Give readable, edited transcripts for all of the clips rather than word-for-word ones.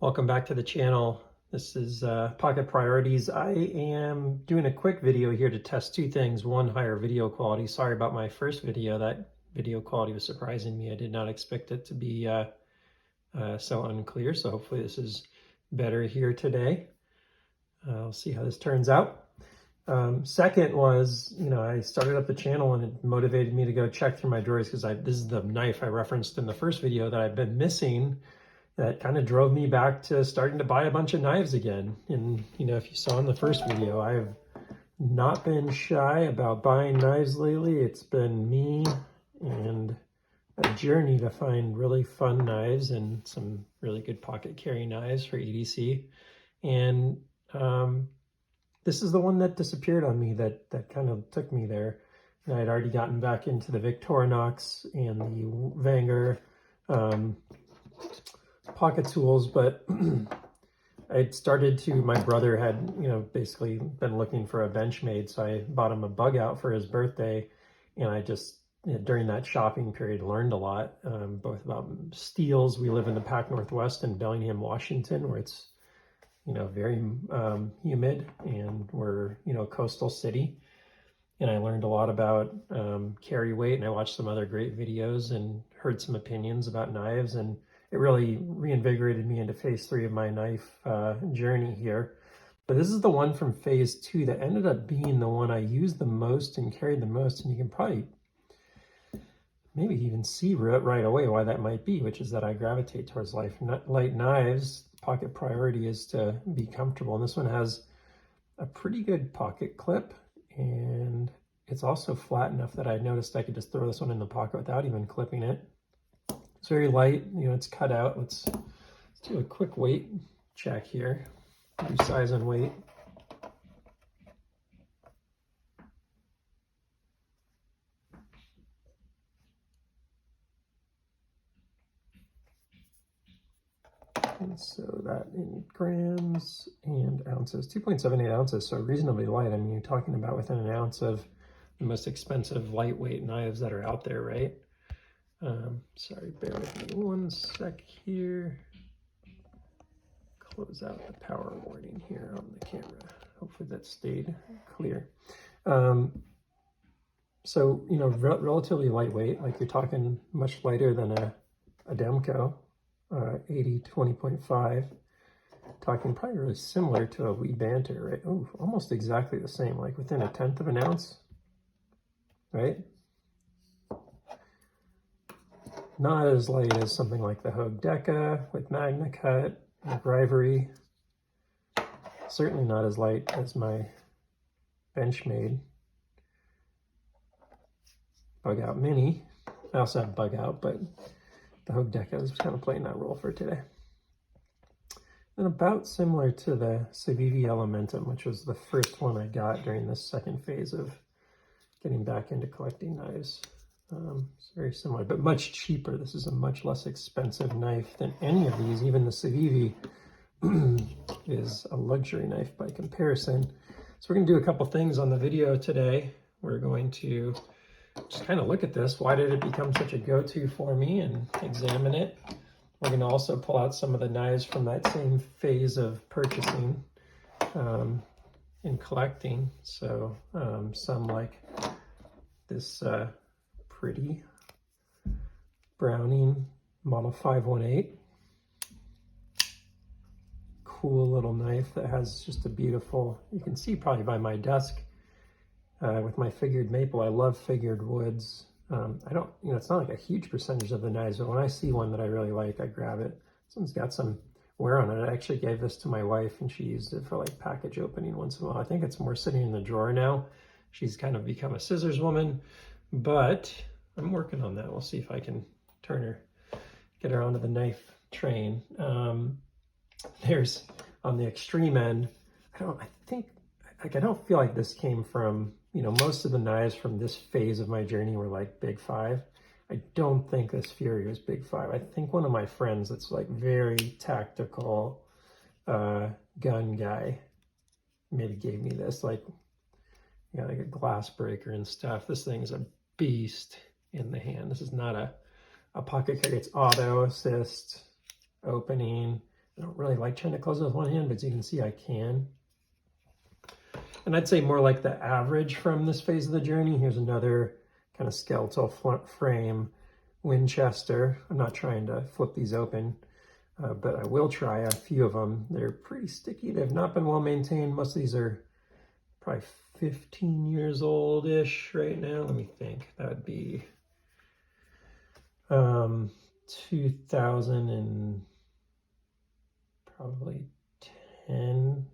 Welcome back to the channel. This is Pocket Priorities. I am doing a quick video here to test two things. One, higher video quality. Sorry about my first video. That video quality was surprising me. I did not expect it to be so unclear. So hopefully this is better here today. I'll see how this turns out. Second was, I started up the channel and it motivated me to go check through my drawers because this is the knife I referenced in the first video that I've been missing. That kind of drove me back to starting to buy a bunch of knives again. And, if you saw in the first video, I have not been shy about buying knives lately. It's been me and a journey to find really fun knives and some really good pocket carry knives for EDC. And this is the one that disappeared on me that kind of took me there. And I'd already gotten back into the Victorinox and the Wenger pocket tools, but I'd started to, my brother had, basically been looking for a Benchmade, so I bought him a Bugout for his birthday, and I just, during that shopping period, learned a lot, both about steels. We live in the Pac Northwest in Bellingham, Washington, where it's, very humid, and we're, a coastal city. And I learned a lot about carry weight, and I watched some other great videos and heard some opinions about knives, and it really reinvigorated me into phase 3 of my knife journey here. But this is the one from phase 2 that ended up being the one I used the most and carried the most, and you can probably maybe even see right away why that might be, which is that I gravitate towards light knives. Pocket priority is to be comfortable, and this one has a pretty good pocket clip, and it's also flat enough that I noticed I could just throw this one in the pocket without even clipping it. It's very light, it's cut out. Let's do a quick weight check here. Do size and weight. And so that in grams and ounces, 2.78 ounces, so reasonably light. I mean, you're talking about within an ounce of the most expensive lightweight knives that are out there, right? Sorry, bear with me one sec here. Close out the power warning here on the camera. Hopefully that stayed clear. So, relatively lightweight, like you're talking much lighter than a Demco, 80 20.5. Talking probably really similar to a Wee Banter, right? Oh, almost exactly the same, like within 1/10 of an ounce, right? Not as light as something like the Hogue Deca with Magna Cut and Rivalry. Certainly not as light as my Benchmade Bugout Mini. I also have Bugout, but the Hogue Deca is kind of playing that role for today. And about similar to the Civivi Elementum, which was the first one I got during this second phase of getting back into collecting knives. It's very similar, but much cheaper. This is a much less expensive knife than any of these. Even the Civivi is a luxury knife by comparison. So we're going to do a couple things on the video today. We're going to just kind of look at this. Why did it become such a go-to for me, and examine it. We're going to also pull out some of the knives from that same phase of purchasing and collecting. So some like this pretty Browning Model 518. Cool little knife that has just a beautiful, you can see probably by my desk with my figured maple. I love figured woods. I don't, it's not like a huge percentage of the knives, but when I see one that I really like, I grab it. This one's got some wear on it. I actually gave this to my wife, and she used it for like package opening once in a while. I think it's more sitting in the drawer now. She's kind of become a scissors woman, but I'm working on that. We'll see if I can turn her, get her onto the knife train. There's on the extreme end, I don't feel like this came from, most of the knives from this phase of my journey were like Big 5. I don't think this Fury was Big 5. I think one of my friends that's like very tactical gun guy maybe gave me this, like a glass breaker and stuff. This thing is a beast in the hand. This is not a pocket carry. It's auto assist opening. I don't really like trying to close it with one hand, but as you can see, I can. And I'd say more like the average from this phase of the journey. Here's another kind of skeletal frame Winchester. I'm not trying to flip these open, but I will try a few of them. They're pretty sticky. They've not been well maintained. Most of these are probably 15 years old-ish right now. Let me think. That would be 2000 and probably 10.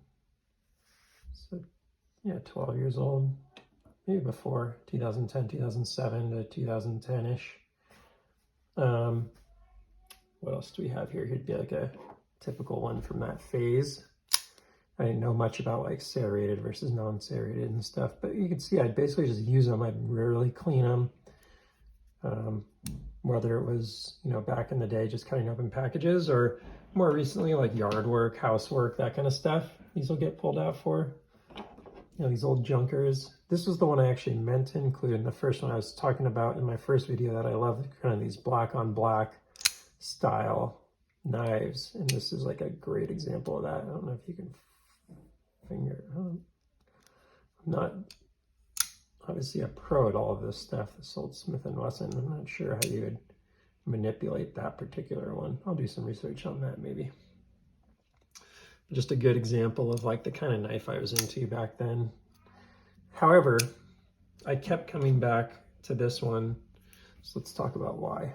So yeah, 12 years old. Maybe before 2010, 2007 to 2010-ish. What else do we have here? Here'd be like a typical one from that phase. I didn't know much about like serrated versus non-serrated and stuff, but you can see I'd basically just use them. I'd rarely clean them. Whether it was, you know, back in the day just cutting open packages, or more recently like yard work, housework, that kind of stuff. These will get pulled out for, you know, these old junkers. This was the one I actually meant to include in the first one I was talking about in my first video, that I love kind of these black on black style knives. And this is like a great example of that. I don't know if you can finger. I'm not obviously a pro at all of this stuff, this old Smith & Wesson. I'm not sure how you would manipulate that particular one. I'll do some research on that maybe. Just a good example of like the kind of knife I was into back then. However, I kept coming back to this one, so let's talk about why.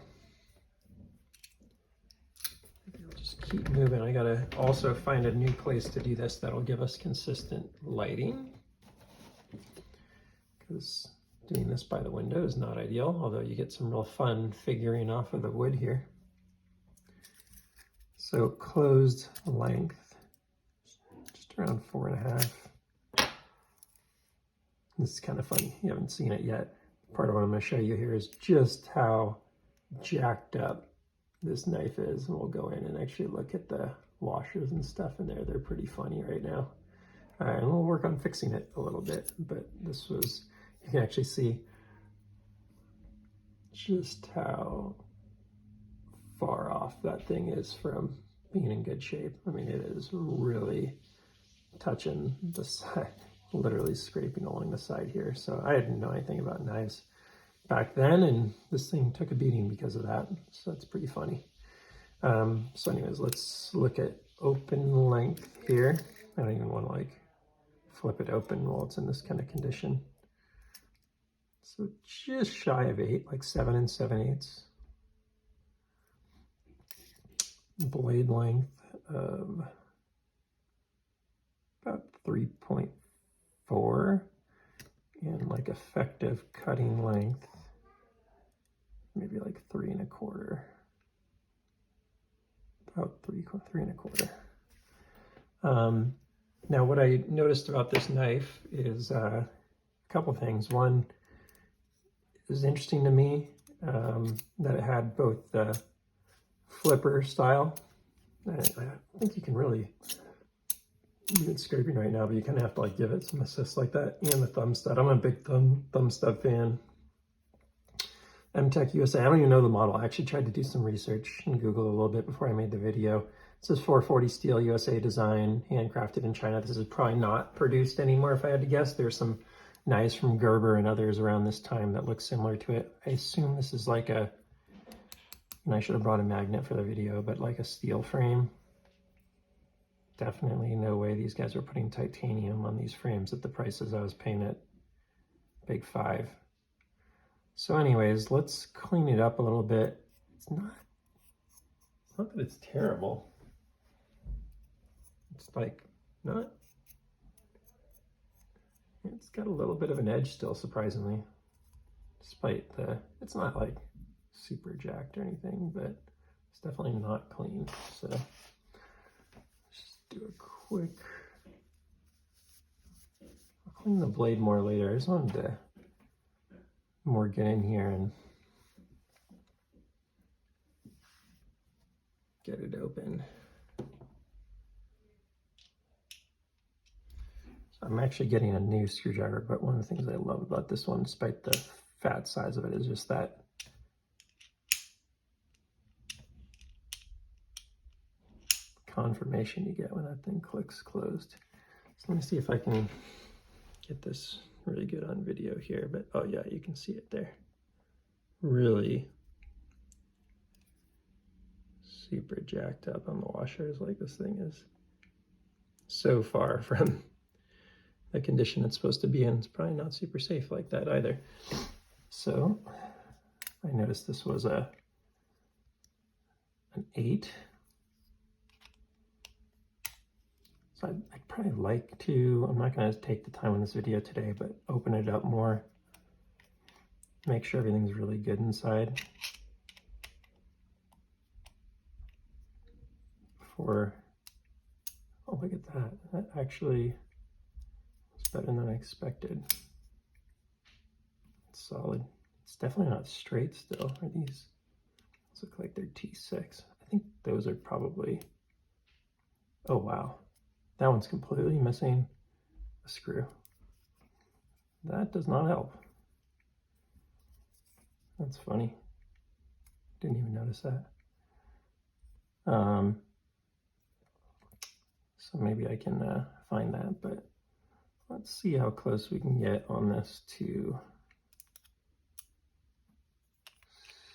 I'll just keep moving. I gotta also find a new place to do this that'll give us consistent lighting, because doing this by the window is not ideal, although you get some real fun figuring off of the wood here. So closed length, just around 4.5. This is kind of funny, you haven't seen it yet. Part of what I'm going to show you here is just how jacked up this knife is, and we'll go in and actually look at the washers and stuff in there. They're pretty funny right now. And we'll work on fixing it a little bit, but this was, you can actually see just how far off that thing is from being in good shape. I mean, it is really touching the side, literally scraping along the side here. So I didn't know anything about knives back then, and this thing took a beating because of that. So that's pretty funny. So anyways, let's look at open length here. I don't even want to like flip it open while it's in this kind of condition. So just shy of 8, like 7 7/8. Blade length of about 3.4, and like effective cutting length, maybe like 3 1/4. About 3 1/4. Now what I noticed about this knife is a couple things. One, it was interesting to me that it had both the flipper style. I think you can really, it's scraping right now, but you kind of have to like give it some assist like that, and the thumb stud. I'm a big thumb stud fan. MTECH USA, I don't even know the model. I actually tried to do some research and Google a little bit before I made the video. It says 440 steel, USA design, handcrafted in China. This is probably not produced anymore if I had to guess. There's some knives from Gerber and others around this time that look similar to it. I assume this is like a, and I should have brought a magnet for the video, but like a steel frame. Definitely no way these guys were putting titanium on these frames at the prices I was paying at Big Five. So anyways, let's clean it up a little bit. It's not that it's terrible. It's like not, it's got a little bit of an edge still, surprisingly, despite the, it's not like super jacked or anything, but it's definitely not clean. So just do a quick, I'll clean the blade more later. I just wanted to more get in here and get it open. So I'm actually getting a new screwdriver, but one of the things I love about this one, despite the fat size of it, is just that confirmation you get when that thing clicks closed. So let me see if I can get this really good on video here, but oh yeah, you can see it there. Really super jacked up on the washers. Like, this thing is so far from the condition it's supposed to be in. It's probably not super safe like that either. So I noticed this was an 8. So I'd probably like to, I'm not going to take the time on this video today, but open it up more. Make sure everything's really good inside. Oh, look at that. That actually was better than I expected. It's solid. It's definitely not straight still. Are these look like they're T6? I think those are probably, oh wow. That one's completely missing a screw. That does not help. That's funny. Didn't even notice that. So maybe I can find that, but let's see how close we can get on this to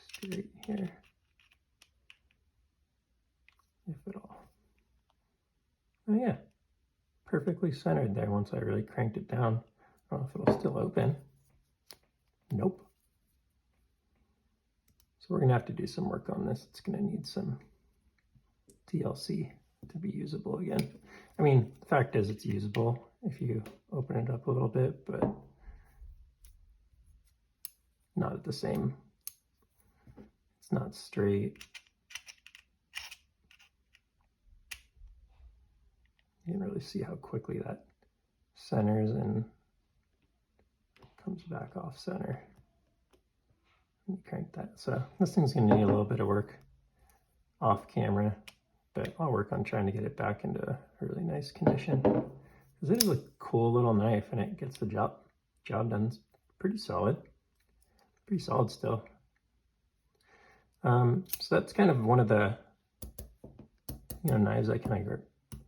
straight here, if at all. Oh yeah, perfectly centered there once I really cranked it down. I don't know if it'll still open. Nope. So we're gonna have to do some work on this. It's gonna need some TLC to be usable again. I mean, the fact is it's usable if you open it up a little bit, but not at the same, it's not straight. You can really see how quickly that centers and comes back off center. Let me crank that. So this thing's gonna need a little bit of work off camera, but I'll work on trying to get it back into a really nice condition. Because it is a cool little knife and it gets the job done. It's pretty solid. Pretty solid still. So that's kind of one of the knives I kind of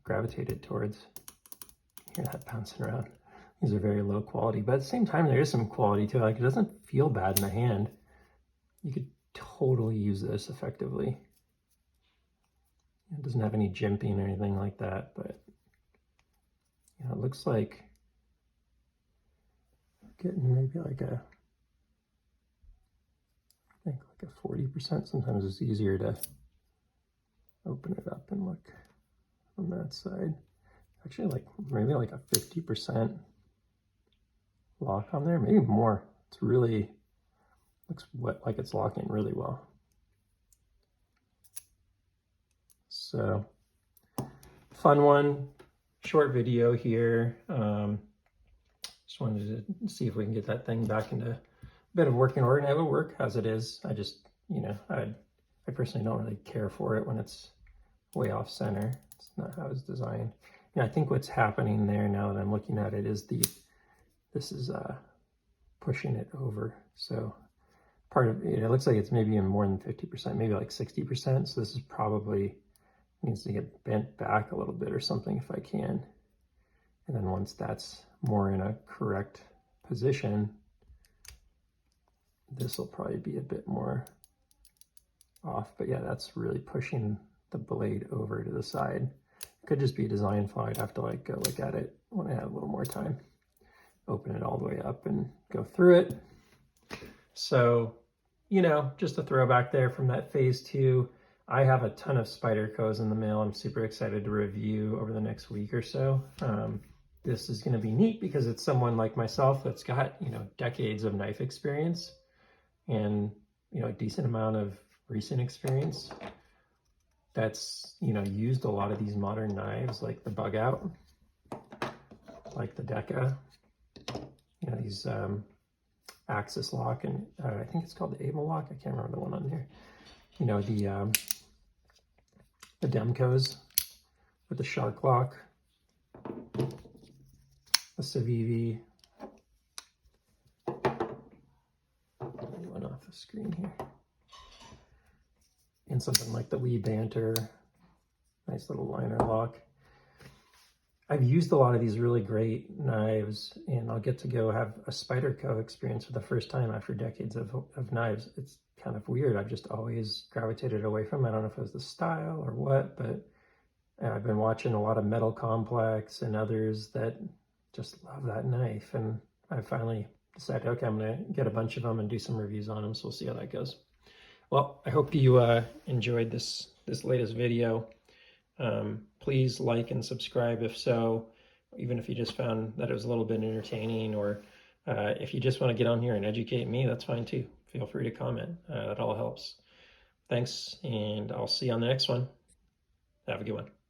gravitated towards. Hear that bouncing around. These are very low quality, but at the same time there is some quality to it. Like, it doesn't feel bad in the hand. You could totally use this effectively. It doesn't have any jimping or anything like that, but it looks like getting maybe like I think like a 40%. Sometimes it's easier to open it up and look on that side. Actually, like maybe like a 50% lock on there, maybe more. It's really looks like it's locking really well. So fun one, short video here. Just wanted to see if we can get that thing back into a bit of working order, and it will work as it is. I just, I personally don't really care for it when it's way off center. It's not how it's designed. I think what's happening there now that I'm looking at it is this is pushing it over. So part of it, it looks like it's maybe even more than 50%, maybe like 60%. So this is probably needs to get bent back a little bit or something if I can. And then once that's more in a correct position, this will probably be a bit more off. But yeah, that's really pushing the blade over to the side. It could just be a design flaw. I'd have to like go look at it when I have a little more time. Open it all the way up and go through it. So, just a throwback there from that phase 2. I have a ton of Spydercos in the mail. I'm super excited to review over the next week or so. This is going to be neat because it's someone like myself that's got, decades of knife experience and, a decent amount of recent experience that's, used a lot of these modern knives like the Bugout, like the Deca, these Axis lock, and I think it's called the Able lock. I can't remember the one on here. The Demcos with the Shark lock, the Civivi. Went off the screen here. And something like the Wee Banter, Nice little liner lock. I've used a lot of these really great knives, and I'll get to go have a Spyderco experience for the first time after decades of knives. It's kind of weird. I've just always gravitated away from it. I don't know if it was the style or what, but I've been watching a lot of Metal Complex and others that just love that knife. And I finally decided, okay, I'm going to get a bunch of them and do some reviews on them. So we'll see how that goes. Well, I hope you enjoyed this latest video. Please like and subscribe if so, even if you just found that it was a little bit entertaining, or if you just want to get on here and educate me, that's fine too. Feel free to comment. That all helps. Thanks, and I'll see you on the next one. Have a good one.